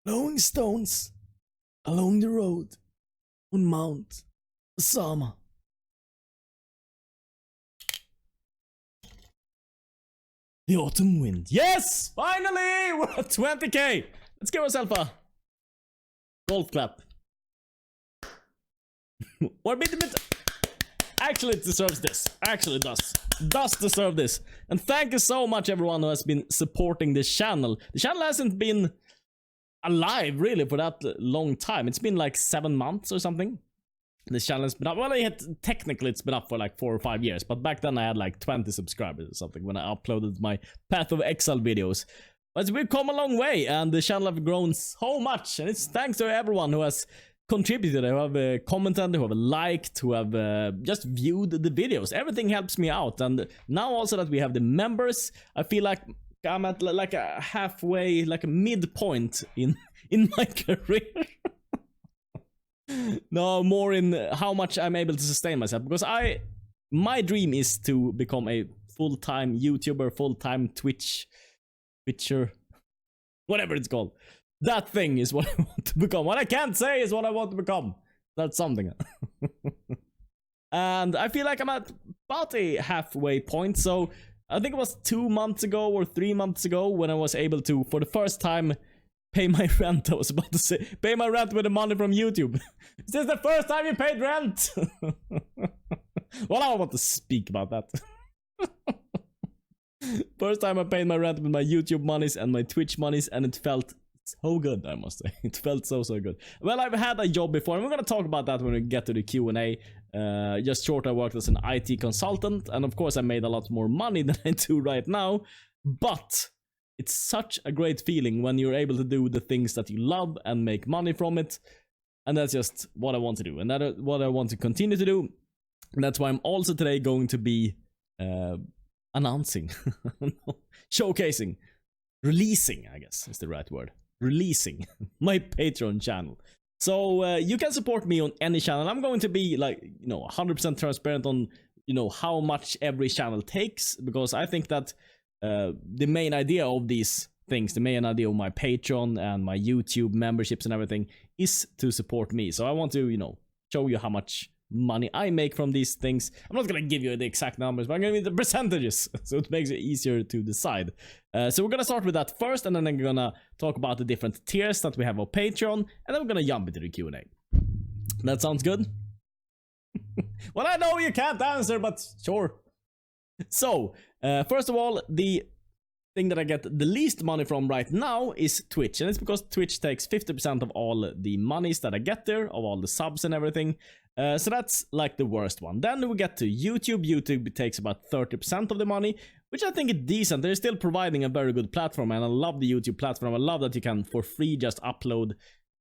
Blowing stones along the road on Mount Osama. The autumn wind. Yes! Finally! We're at 20k! Let's give ourselves a golf clap. Or a bit. Actually, it deserves this. Actually, it does. Does deserve this. And thank you so much, everyone who has been supporting this channel. The channel hasn't been alive, really, for that long time. It's been like 7 months or something. This channel has been up. Well, technically it's been up for like 4 or 5 years, but back then I had like 20 subscribers or something when I uploaded my Path of Exile videos. But we've come a long way, and the channel have grown so much, and it's thanks to everyone who has contributed, who have commented, who have liked, who have just viewed the videos. Everything helps me out, and now also that we have the members, I feel like I'm at like a halfway, like a midpoint in my career. No, more in how much I'm able to sustain myself, because my dream is to become a full-time YouTuber, full-time Twitcher, whatever it's called. That thing is what I want to become. What I can't say is what I want to become. That's something. And I feel like I'm at about a halfway point. So I think it was 2 months ago or 3 months ago when I was able to, for the first time, pay my rent. I was about to say, pay my rent with the money from YouTube. Is this the first time you paid rent? Well, I don't want to speak about that. First time I paid my rent with my YouTube monies and my Twitch monies, and it felt so good, I must say. It felt so good. Well, I've had a job before, and we're gonna talk about that when we get to the Q&A. Just short, I worked as an IT consultant, and of course I made a lot more money than I do right now, but it's such a great feeling when you're able to do the things that you love and make money from it. And that's just what I want to do, and that's what I want to continue to do. And that's why I'm also today going to be announcing, showcasing, releasing, I guess is the right word, releasing my Patreon channel. So you can support me on any channel. I'm going to be like, 100% transparent on, how much every channel takes, because I think that the main idea of these things, the main idea of my Patreon and my YouTube memberships and everything is to support me. So I want to, show you how much money I make from these things. I'm not gonna give you the exact numbers, but I'm gonna give you the percentages, so it makes it easier to decide. So we're gonna start with that first, and then I'm gonna talk about the different tiers that we have on Patreon, and then we're gonna jump into the Q&A. That sounds good? Well, I know you can't answer, but sure. So, first of all, the thing that I get the least money from right now is Twitch, and it's because Twitch takes 50% of all the monies that I get there, of all the subs and everything. So that's like the worst one. Then we get to YouTube. YouTube takes about 30% of the money, which I think is decent. They're still providing a very good platform, and I love the YouTube platform. I love that you can, for free, just upload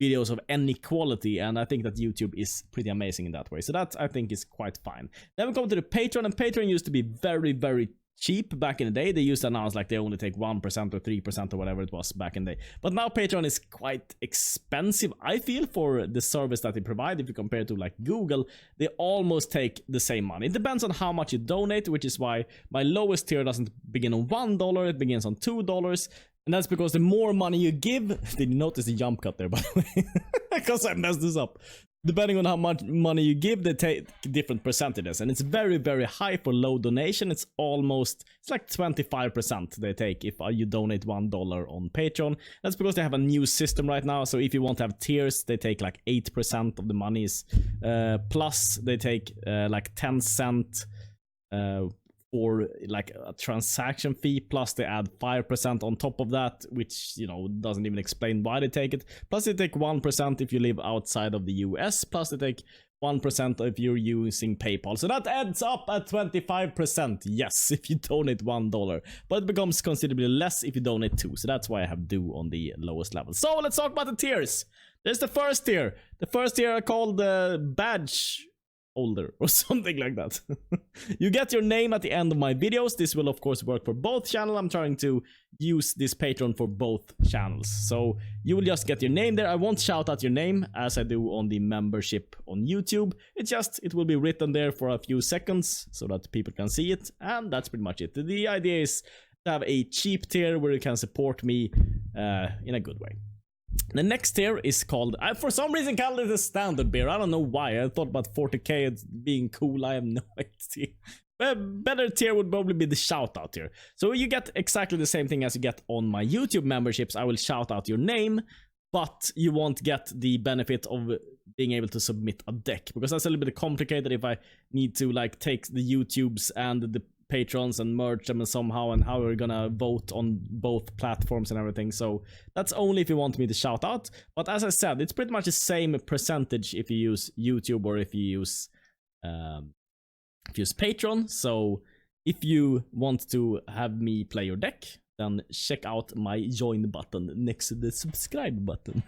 videos of any quality, and I think that YouTube is pretty amazing in that way. So that, I think, is quite fine. Then we come to the Patreon, and Patreon used to be very, very cheap back in the day. They used to announce like they only take 1% or 3% or whatever it was back in the day. But now Patreon is quite expensive, I feel, for the service that they provide. If you compare it to like Google, they almost take the same money. It depends on how much you donate, which is why my lowest tier doesn't begin on $1, it begins on $2. And that's because the more money you give, did you notice the jump cut there, by the way? Because I messed this up. Depending on how much money you give, they take different percentages, and it's very, very high for low donation. It's like 25% they take if you donate $1 on Patreon. That's because they have a new system right now, so if you want to have tiers, they take like 8% of the monies, plus they take like 10 cents for like a transaction fee, plus they add 5% on top of that, which doesn't even explain why they take it. Plus they take 1% if you live outside of the US, plus they take 1% if you're using PayPal. So that adds up at 25%, yes, if you donate $1, but it becomes considerably less if you donate 2. So that's why I have do on the lowest level. So let's talk about the tiers. There's the first tier. The first tier are called the badge holder or something like that. You get your name at the end of my videos. This will of course work for both channels. I'm trying to use this Patreon for both channels, so you will just get your name there. I won't shout out your name as I do on the membership on YouTube. It will be written there for a few seconds so that people can see it, and that's pretty much it. The idea is to have a cheap tier where you can support me in a good way. The next tier is called, I for some reason called it a standard beer. I don't know why. I thought about 40k as being cool. I have no idea. A better tier would probably be the shoutout tier. So you get exactly the same thing as you get on my YouTube memberships. I will shout out your name, but you won't get the benefit of being able to submit a deck, because that's a little bit complicated if I need to like take the YouTubes and the patrons and merge them somehow, and how we're gonna vote on both platforms and everything. So that's only if you want me to shout out. But as I said, it's pretty much the same percentage if you use YouTube or if you use Patreon. So if you want to have me play your deck, then check out my join button next to the subscribe button.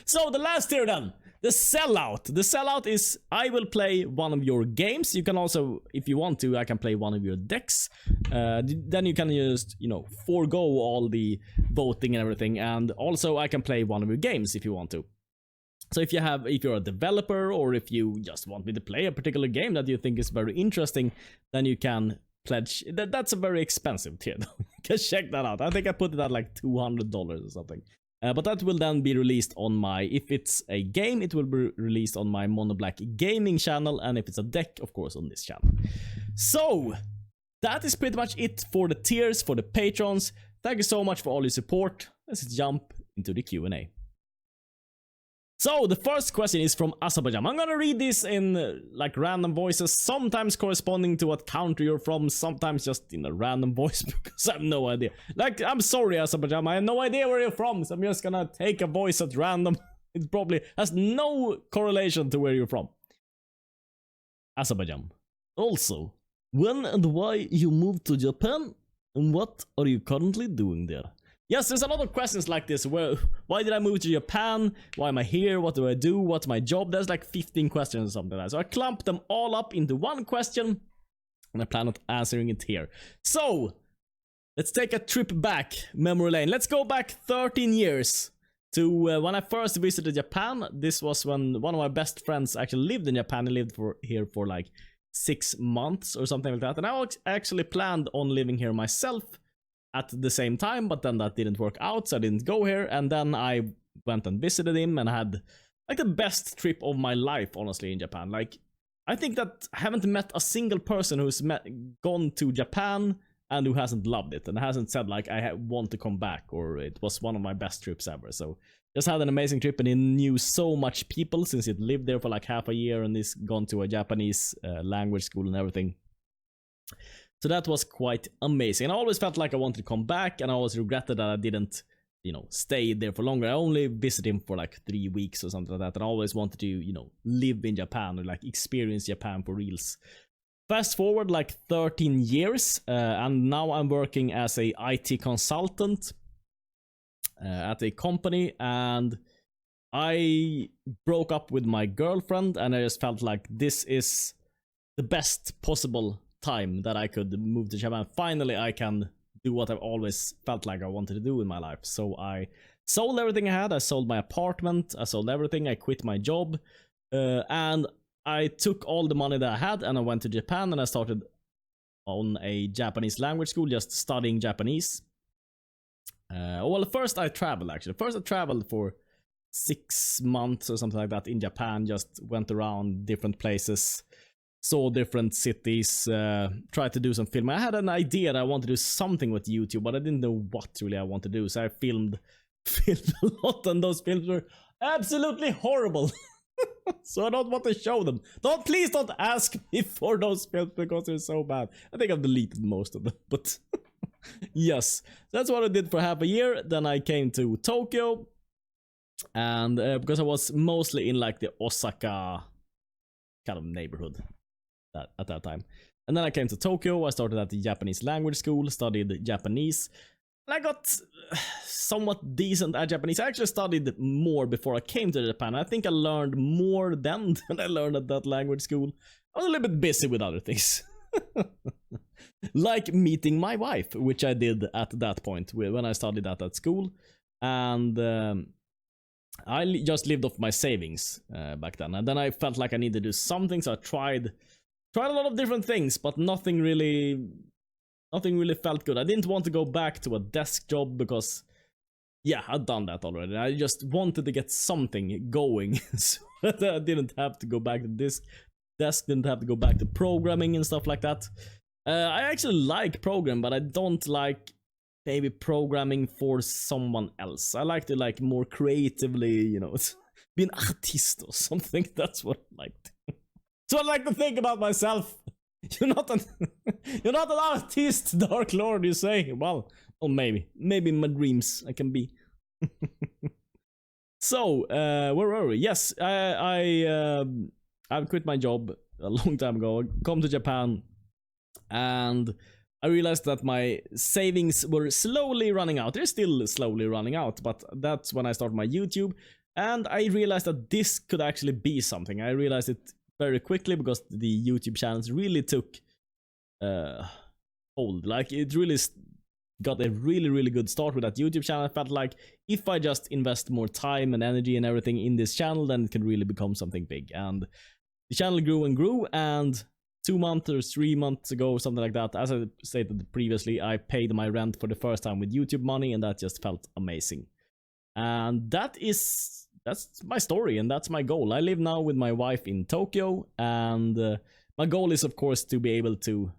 So the last tier then, the sellout. The sellout is I will play one of your games. You can also, if you want to, I can play one of your decks. Then you can just, you know, forego all the voting and everything. And also I can play one of your games if you want to. So if you're a developer, or if you just want me to play a particular game that you think is very interesting, then you can pledge. That's a very expensive tier though. You can check that out. I think I put it at like $200 or something. But that will then be released on my, if it's a game, it will be released on my Mono Black gaming channel, and if it's a deck, of course, on this channel. So that is pretty much it for the tiers, for the patrons. Thank you so much for all your support. Let's jump into the Q&A. So the first question is from Azerbaijan. I'm gonna read this in like random voices, sometimes corresponding to what country you're from, sometimes just in a random voice, because I have no idea. Like, I'm sorry Azerbaijan, I have no idea where you're from, so I'm just gonna take a voice at random. It probably has no correlation to where you're from. Azerbaijan. Also, when and why you moved to Japan, and what are you currently doing there? Yes, there's a lot of questions like this. Why did I move to Japan? Why am I here? What do I do? What's my job? There's like 15 questions or something like that. So I clumped them all up into one question, and I plan on answering it here. So let's take a trip back memory lane. Let's go back 13 years to when I first visited Japan. This was when one of my best friends actually lived in Japan. He lived here for like 6 months or something like that. And I actually planned on living here myself at the same time, but then that didn't work out, so I didn't go here. And then I went and visited him and had like the best trip of my life, honestly, in Japan. Like, I think that I haven't met a single person who's gone to Japan and who hasn't loved it and hasn't said like I want to come back, or it was one of my best trips ever. So just had an amazing trip, and he knew so much people since he'd lived there for like half a year and he's gone to a Japanese language school and everything. So that was quite amazing. And I always felt like I wanted to come back, and I always regretted that I didn't, you know, stay there for longer. I only visited him for like 3 weeks or something like that. And I always wanted to, you know, live in Japan or like experience Japan for reals. Fast forward like 13 years, and now I'm working as a IT consultant at a company, and I broke up with my girlfriend, and I just felt like this is the best possible time that I could move to Japan. Finally, I can do what I've always felt like I wanted to do in my life. So I sold everything I had. I sold my apartment. I sold everything. I quit my job. And I took all the money that I had, and I went to Japan, and I started on a Japanese language school, just studying Japanese. Well, first I traveled, actually. First I traveled for 6 months or something like that in Japan. Just went around different places, saw different cities, tried to do some filming. I had an idea that I wanted to do something with YouTube, but I didn't know what really I wanted to do. So I filmed a lot, and those films were absolutely horrible. So I don't want to show them. Please don't ask me for those films because they're so bad. I think I've deleted most of them, but yes, that's what I did for half a year. Then I came to Tokyo, and because I was mostly in like the Osaka kind of neighborhood at that time. And then I came to Tokyo. I started at the Japanese language school, studied Japanese, and I got somewhat decent at Japanese. I actually studied more before I came to Japan. I think I learned more then than I learned at that language school. I was a little bit busy with other things. Like meeting my wife, which I did at that point when I studied at that school. And I just lived off my savings back then. And then I felt like I needed to do something, so I tried a lot of different things, but nothing really felt good. I didn't want to go back to a desk job because yeah, I've done that already. I just wanted to get something going so that I didn't have to go back to this desk, didn't have to go back to programming and stuff like that. I actually like program, but I don't like maybe programming for someone else. I like to like more creatively, you know, be an artist or something. That's what I like. So I like to think about myself. You're not an artist, Dark Lord, you say. Well, or maybe in my dreams I can be. So, where were we? Yes, I've quit my job a long time ago. Come to Japan, and I realized that my savings were slowly running out. They're still slowly running out, but that's when I started my YouTube, and I realized that this could actually be something. I realized it very quickly because the YouTube channels really took hold. Like, it really got a really good start with that YouTube channel. I felt like if I just invest more time and energy and everything in this channel, then it can really become something big. And the channel grew and grew, and 2 months or 3 months ago, something like that, as I stated previously, I paid my rent for the first time with YouTube money, and that just felt amazing. And that's my story, and that's my goal. I live now with my wife in Tokyo, and my goal is, of course, to be able to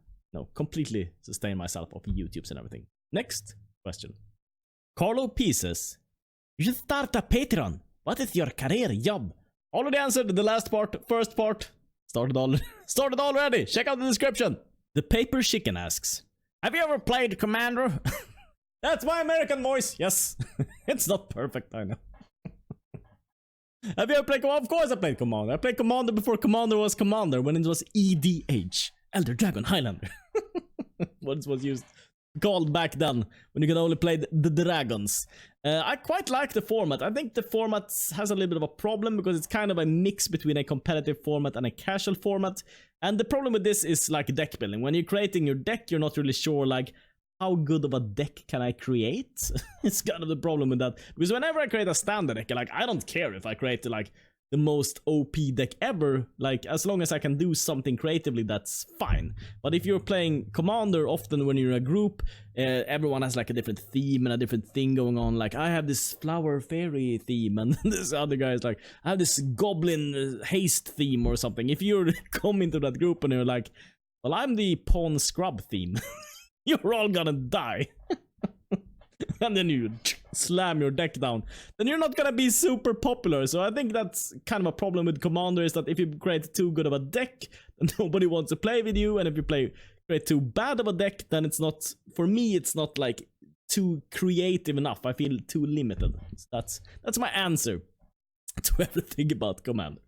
completely sustain myself off YouTubes and everything. Next question. Carlo P says, you should start a Patreon. What is your career job? Already answered the last part. First part started already. Check out the description. The Paper Chicken asks, have you ever played Commander? That's my American voice. Yes. It's not perfect, I know. Have you ever played Commander? Of course I played Commander. I played Commander before Commander was Commander, when it was EDH. Elder Dragon Highlander. What it was used called back then, when you could only play the dragons. I quite like the format. I think the format has a little bit of a problem because it's kind of a mix between a competitive format and a casual format. And the problem with this is like deck building. When you're creating your deck, you're not really sure like how good of a deck can I create. It's kind of the problem with that, because whenever I create a standard deck, like, I don't care if I create like the most OP deck ever, like, as long as I can do something creatively, that's fine. But if you're playing Commander, often when you're in a group, everyone has like a different theme and a different thing going on. Like, I have this flower fairy theme, and this other guy is like, I have this goblin haste theme or something. If you come into that group and you're like, well, I'm the pawn scrub theme, you're all gonna die. And then you slam your deck down, then you're not gonna be super popular. So I think that's kind of a problem with Commander, is that if you create too good of a deck, then nobody wants to play with you, and if you create too bad of a deck, then it's not, for me, it's not like too creative enough. I feel too limited. So that's my answer to everything about Commander.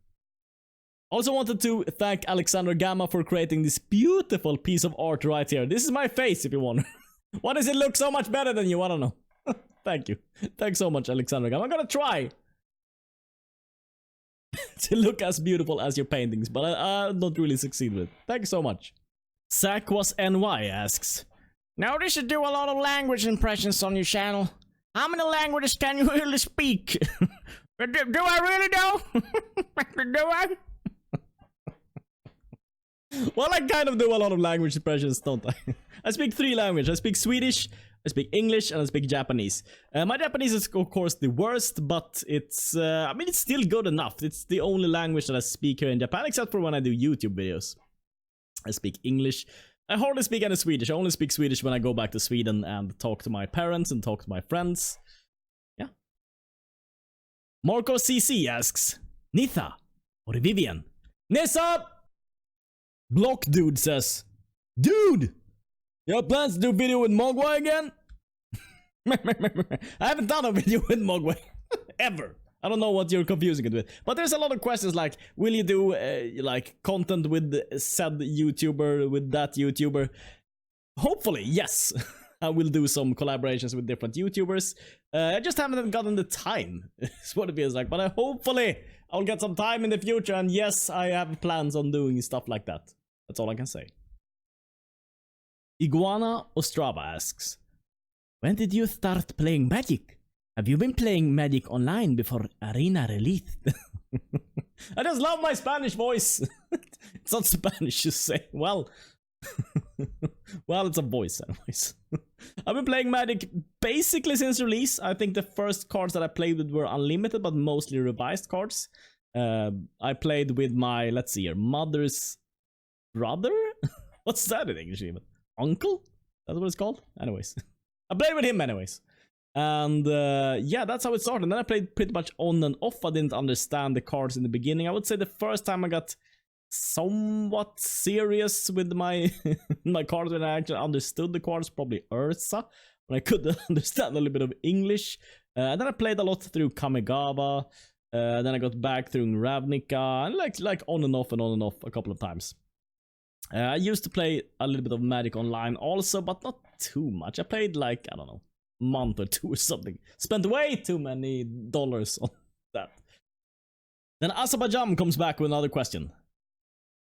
Also wanted to thank Alexander Gamma for creating this beautiful piece of art right here. This is my face, if you want. Why does it look so much better than you? I don't know. Thank you. Thanks so much, Alexander Gamma. I'm gonna try to look as beautiful as your paintings, but I don't really succeed with it. Thank you so much. Sakwas NY asks, notice you do a lot of language impressions on your channel. How many languages can you really speak? Do I really know? Do I? Well, I kind of do a lot of language impressions, don't I? I speak 3 languages. I speak Swedish, I speak English, and I speak Japanese. My Japanese is, of course, the worst, but it's, I mean, it's still good enough. It's the only language that I speak here in Japan, except for when I do YouTube videos. I speak English. I hardly speak any Swedish. I only speak Swedish when I go back to Sweden and talk to my parents and talk to my friends. Yeah. Marco CC asks, Nitha or Vivian? Nissa! Block Dude says, dude! You have plans to do a video with Mogwai again? I haven't done a video with Mogwai. Ever. I don't know what you're confusing it with. But there's a lot of questions like, will you do like content with said YouTuber, with that YouTuber? Hopefully, yes. I will do some collaborations with different YouTubers. I just haven't gotten the time. Is what it feels like. But hopefully I'll get some time in the future. And yes, I have plans on doing stuff like that. That's all I can say. Iguana Ostrava asks, when did you start playing Magic? Have you been playing Magic online before Arena released? I just love my Spanish voice. It's not Spanish to say. Well, well, it's a voice anyways. I've been playing Magic basically since release. I think the first cards that I played with were unlimited, but mostly revised cards. I played with my, let's see here, mother's brother? What's that in English even? Uncle? That's what it's called? Anyways. I played with him anyways. And yeah, that's how it started. And then I played pretty much on and off. I didn't understand the cards in the beginning. I would say the first time I got somewhat serious with my my cards when I actually understood the cards, probably Ursa, when I could understand a little bit of English. And then I played a lot through Kamigawa. Then I got back through Ravnica, and like on and off a couple of times. I used to play a little bit of Magic Online also, but not too much. I played like, I don't know, a month or two or something. Spent way too many dollars on that. Then Azerbaijan comes back with another question.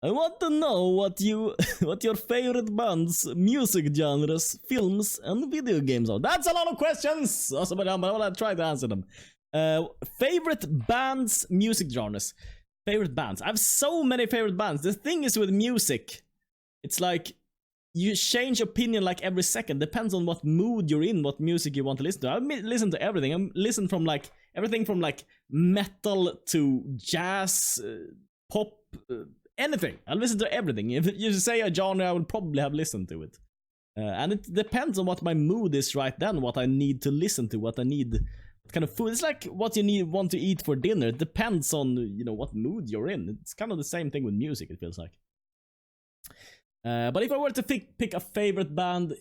I want to know what your favorite bands, music genres, films, and video games are. That's a lot of questions, Azerbaijan, but I'll try to answer them. Favorite bands, music genres. Favorite bands. I have so many favorite bands. The thing is with music, it's like you change opinion like every second. Depends on what mood you're in, what music you want to listen to. I listen to everything. I listen from like everything from like metal to jazz, pop, anything. I listen to everything. If you say a genre, I would probably have listened to it. And it depends on what my mood is right then, what I need to listen to, what I need. Kind of food. It's like what you want to eat for dinner. It depends on, you know, what mood you're in. It's kind of the same thing with music, it feels like. But if I were to pick a favorite band, it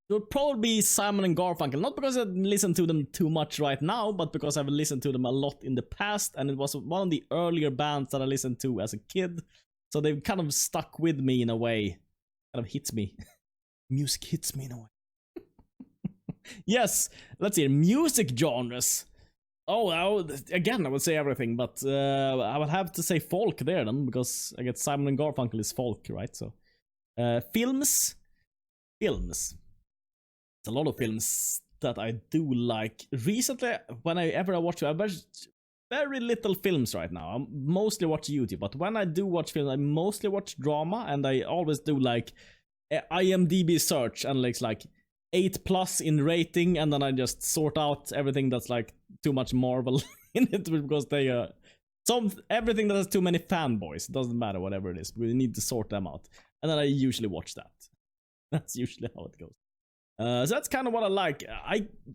would probably be Simon and Garfunkel. Not because I listen to them too much right now, but because I've listened to them a lot in the past, and it was one of the earlier bands that I listened to as a kid. So they've kind of stuck with me in a way. Kind of hits me. Music hits me in a way. Yes, let's see, music genres. Oh, again, I would say everything, but I would have to say folk there then, because I guess Simon and Garfunkel is folk, right? So, films. It's a lot of films that I do like. Recently, whenever I watch very little films right now. I mostly watch YouTube, but when I do watch films, I mostly watch drama, and I always do like IMDb search and like 8+ in rating, and then I just sort out everything that's like too much Marvel in it, because they everything that has too many fanboys, it doesn't matter whatever it is, we need to sort them out, and then I usually watch that. That's usually how it goes. So that's kind of what I like.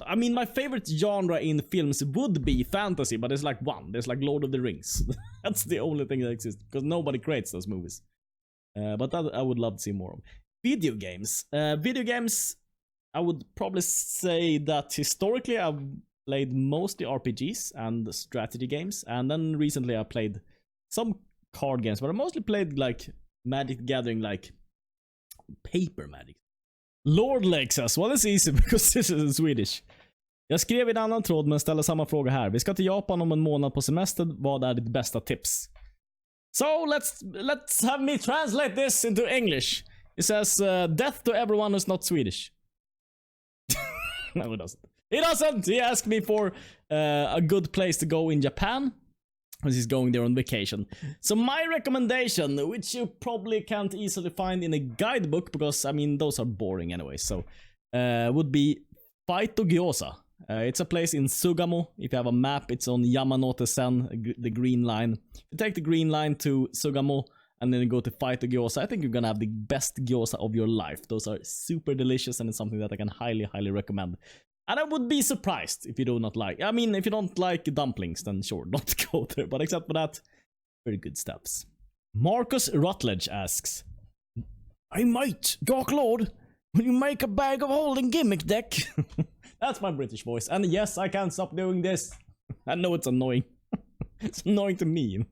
I mean, my favorite genre in films would be fantasy, but there's like one. There's like Lord of the Rings. That's the only thing that exists, because nobody creates those movies. But that I would love to see more of. Video games. I would probably say that historically I've played mostly RPGs and strategy games, and then recently I played some card games, but I mostly played like Magic the Gathering, like paper Magic. Lord Lexus, well, it's easy because this is in Swedish. Jag skrev i en annan tråd men ställer samma fråga här. Vi ska till Japan om en månad på semester. Vad är ditt bästa tips? So let's have me translate this into English. It says death to everyone who's not Swedish. No, it doesn't. It doesn't! He asked me for a good place to go in Japan, because he's going there on vacation. So my recommendation, which you probably can't easily find in a guidebook, because, I mean, those are boring anyway, so would be Faito Gyoza. It's a place in Sugamo. If you have a map, it's on Yamanote-sen, the green line. You take the green line to Sugamo, and then you go to Faito Gyoza. I think you're gonna have the best gyoza of your life. Those are super delicious, and it's something that I can highly, highly recommend. And I would be surprised if you do not like. I mean, if you don't like dumplings, then sure, don't go there. But except for that, very good stuffs. Marcus Rutledge asks, "Hey mate, Dark Lord, will you make a bag of holding gimmick deck?" That's my British voice. And yes, I can't stop doing this. I know it's annoying. It's annoying to me.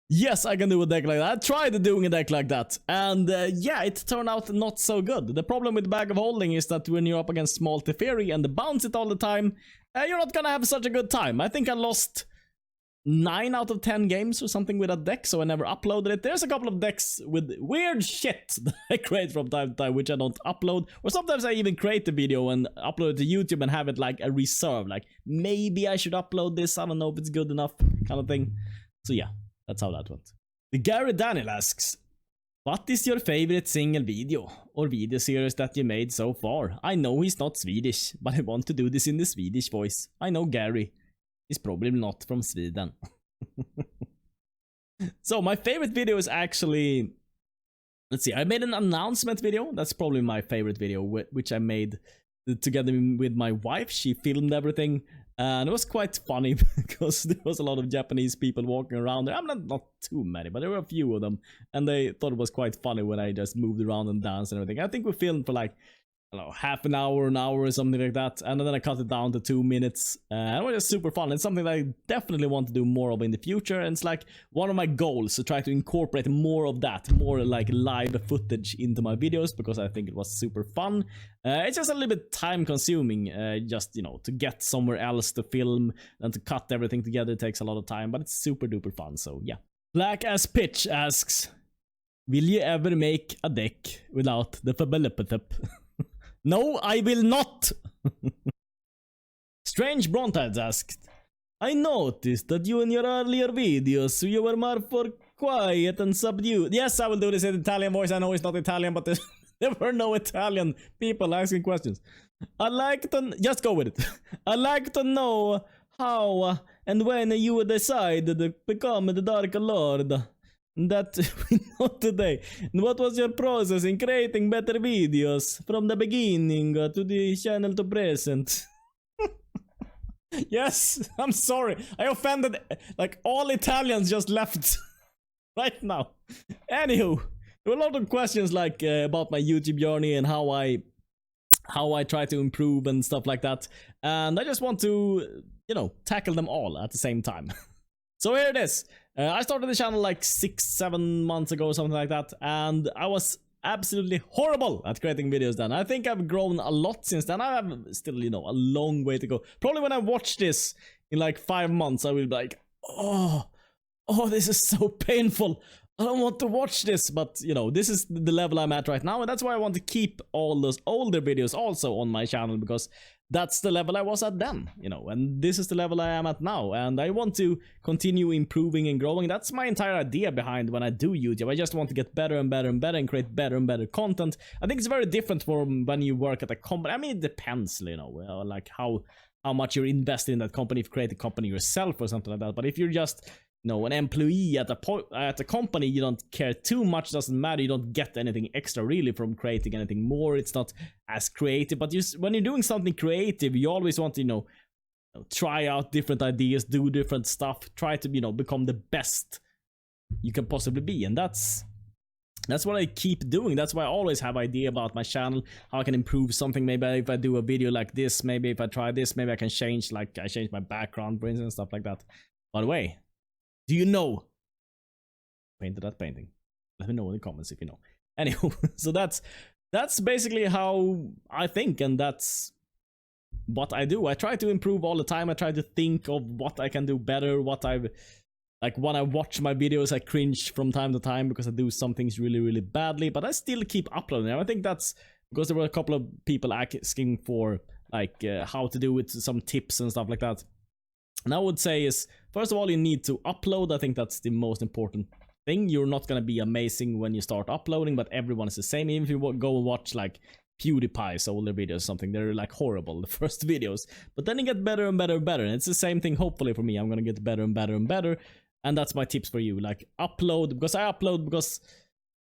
Yes, I can do a deck like that. I tried doing a deck like that, and yeah, it turned out not so good. The problem with Bag of Holding is that when you're up against small Teferi and bounce it all the time, you're not gonna have such a good time. I think I lost 9 out of 10 games or something with that deck, so I never uploaded it. There's a couple of decks with weird shit that I create from time to time, which I don't upload, or sometimes I even create the video and upload it to YouTube and have it like a reserve, like maybe I should upload this, I don't know if it's good enough, kind of thing. So yeah. That's how that went. Gary Daniel asks, "What is your favorite single video? or video series that you made so far? I know he's not Swedish, but I want to do this in the Swedish voice. I know Gary. He's probably not from Sweden. So my favorite video is actually... Let's see, I made an announcement video. That's probably my favorite video, which I made together with my wife. She filmed everything. And it was quite funny because there was a lot of Japanese people walking around there. I'm not too many, but there were a few of them. And they thought it was quite funny when I just moved around and danced and everything. I think we filmed for like, I don't know, half an hour or something like that. And then I cut it down to 2 minutes. And it was just super fun. It's something that I definitely want to do more of in the future. And it's like one of my goals to try to incorporate more of that, more like live footage into my videos, because I think it was super fun. It's just a little bit time consuming, just, you know, to get somewhere else to film and to cut everything together. It takes a lot of time, but it's super duper fun. So yeah. Black as Pitch asks, will you ever make a deck without the fabelipatip? No, I will not! Strange Brontides asked, I noticed that you in your earlier videos, you were more for quiet and subdued. Yes, I will do this in Italian voice. I know it's not Italian, but there were no Italian people asking questions. I like to... Just go with it. I like to know how and when you decided to become the Dark Lord. That we know today. What was your process in creating better videos from the beginning to the channel to present? Yes, I'm sorry. I offended like all Italians just left right now. Anywho, there were a lot of questions like about my YouTube journey and how I try to improve and stuff like that. And I just want to, you know, tackle them all at the same time. So here it is. I started the channel like 6-7 months ago, something like that, and I was absolutely horrible at creating videos then. I think I've grown a lot since then. I have still, you know, a long way to go. Probably when I watch this in like 5 months, I will be like, oh, this is so painful. I don't want to watch this, but, you know, this is the level I'm at right now, and that's why I want to keep all those older videos also on my channel, because that's the level I was at then, you know, and this is the level I am at now, and I want to continue improving and growing. That's my entire idea behind when I do YouTube. I just want to get better and better and better and create better and better content. I think it's very different from when you work at a company. I mean, it depends, you know, like how much you're invested in that company, if you create a company yourself or something like that. But if you're just, you know, an employee at a company, you don't care too much, doesn't matter, you don't get anything extra really from creating anything more. It's not as creative, but when you're doing something creative, you always want to, you know, try out different ideas, do different stuff, try to, you know, become the best you can possibly be. And that's what I keep doing. That's why I always have idea about my channel, how I can improve something. Maybe if I do a video like this, maybe if I try this, maybe I can change, like I change my background, for instance, stuff like that. By the way, do you know? Painted that painting. Let me know in the comments if you know. Anyway, so that's basically how I think, and that's what I do. I try to improve all the time. I try to think of what I can do better, what I've... Like, when I watch my videos, I cringe from time to time because I do some things really, really badly, but I still keep uploading them. I think that's because there were a couple of people asking for, like, how to do it, some tips and stuff like that. And I would say is, first of all, you need to upload. I think that's the most important thing. You're not going to be amazing when you start uploading, but everyone is the same. Even if you go and watch like PewDiePie's older videos or something, they're like horrible, the first videos. But then you get better and better and better. And it's the same thing, hopefully, for me. I'm going to get better and better and better. And that's my tips for you. Like, upload, because I upload because,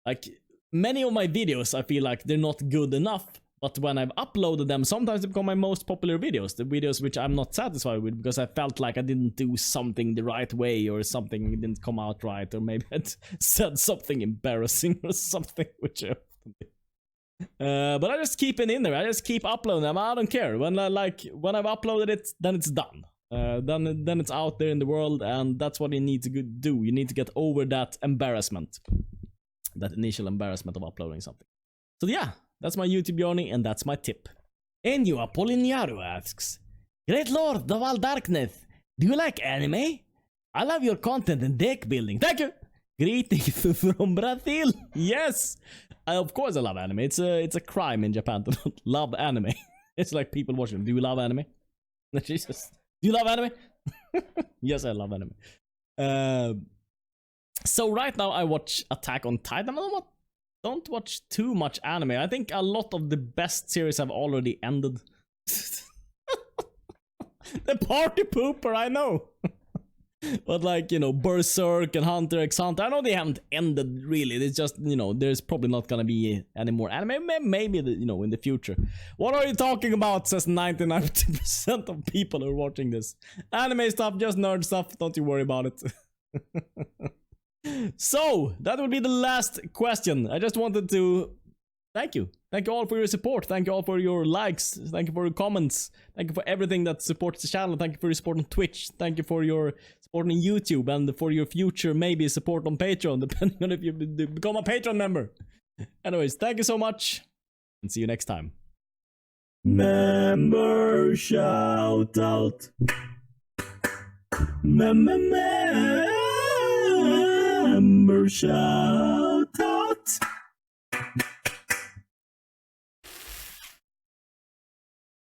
like, many of my videos, I feel like they're not good enough. But when I've uploaded them, sometimes they become my most popular videos. The videos which I'm not satisfied with because I felt like I didn't do something the right way, or something didn't come out right, or maybe I said something embarrassing or something, which I often do. But I just keep it in there. I just keep uploading them. I don't care. When I've uploaded it, then it's done. Then it's out there in the world, and that's what you need to do. You need to get over that embarrassment, that initial embarrassment of uploading something. So yeah. That's my YouTube journey, and that's my tip. Enyo Apollinario asks, Great Lord of all darkness, do you like anime? I love your content and deck building. Thank you! Greetings from Brazil! Yes! Of course I love anime. It's a crime in Japan to not love anime. It's like people watching. Do you love anime? Jesus. Do you love anime? Yes, I love anime. So right now I watch Attack on Titan. I don't don't watch too much anime. I think a lot of the best series have already ended. The party pooper, I know. But like, you know, Berserk and Hunter x Hunter, I know they haven't ended really. It's just, you know, there's probably not gonna be any more anime. Maybe, you know, in the future. What are you talking about, says 99% of people who are watching this. Anime stuff, just nerd stuff, don't you worry about it. So, that would be the last question. I just wanted to thank you. Thank you all for your support. Thank you all for your likes. Thank you for your comments. Thank you for everything that supports the channel. Thank you for your support on Twitch. Thank you for your support on YouTube and for your future maybe support on Patreon, depending on if you become a Patreon member. Anyways, thank you so much and see you next time. Member shout out. Member shout out.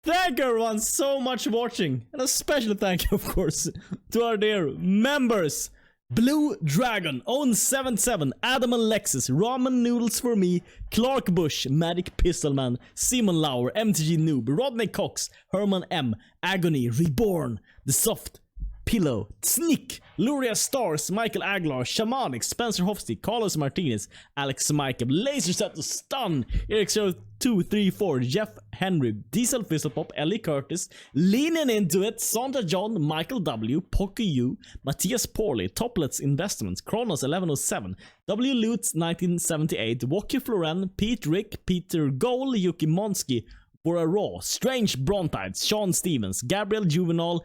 Thank you everyone so much for watching, and a special thank you of course to our dear members: Blue Dragon, Own77, Adam Alexis, Ramen Noodles for Me, Clark Bush, Magic Pistolman, Simon Lauer, MTG Noob, Rodney Cox, Herman M, Agony, Reborn, The Soft Pillow, Sneak, Luria Stars, Michael Aguilar, Shamanic, Spencer Hofsty, Carlos Martinez, Alex Maikeb, Laser Set to Stun, Eric0234, Jeff Henry, Diesel Fizzlepop, Ellie Curtis, Leaning Into It, Sandra John, Michael W, Pocky U, Matthias Porley, Toplets Investments, Kronos 1107, W Lutz 1978, Wocky Floren, Pete Rick, Peter Goal, Yuki Monsky, Bora Raw, Strange Brontides, Sean Stevens, Gabriel Juvenal,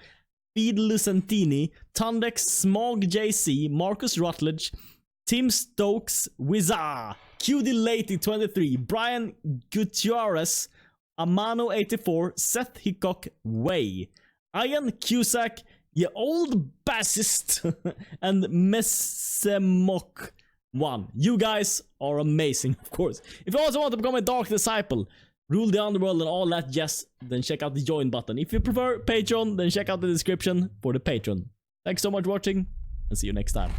Feed Lucentini, Tundex, Smog JC, Marcus Rutledge, Tim Stokes, Wizar, QD Lady 23, Brian Gutierrez, Amano 84, Seth Hickok, Way, Ian Cusack, Ye Old Bassist, and Messemok 1. You guys are amazing, of course. If you also want to become a Dark Disciple, rule the underworld and all that, yes, then check out the join button. If you prefer Patreon, then check out the description for the Patreon. Thanks so much for watching, and see you next time.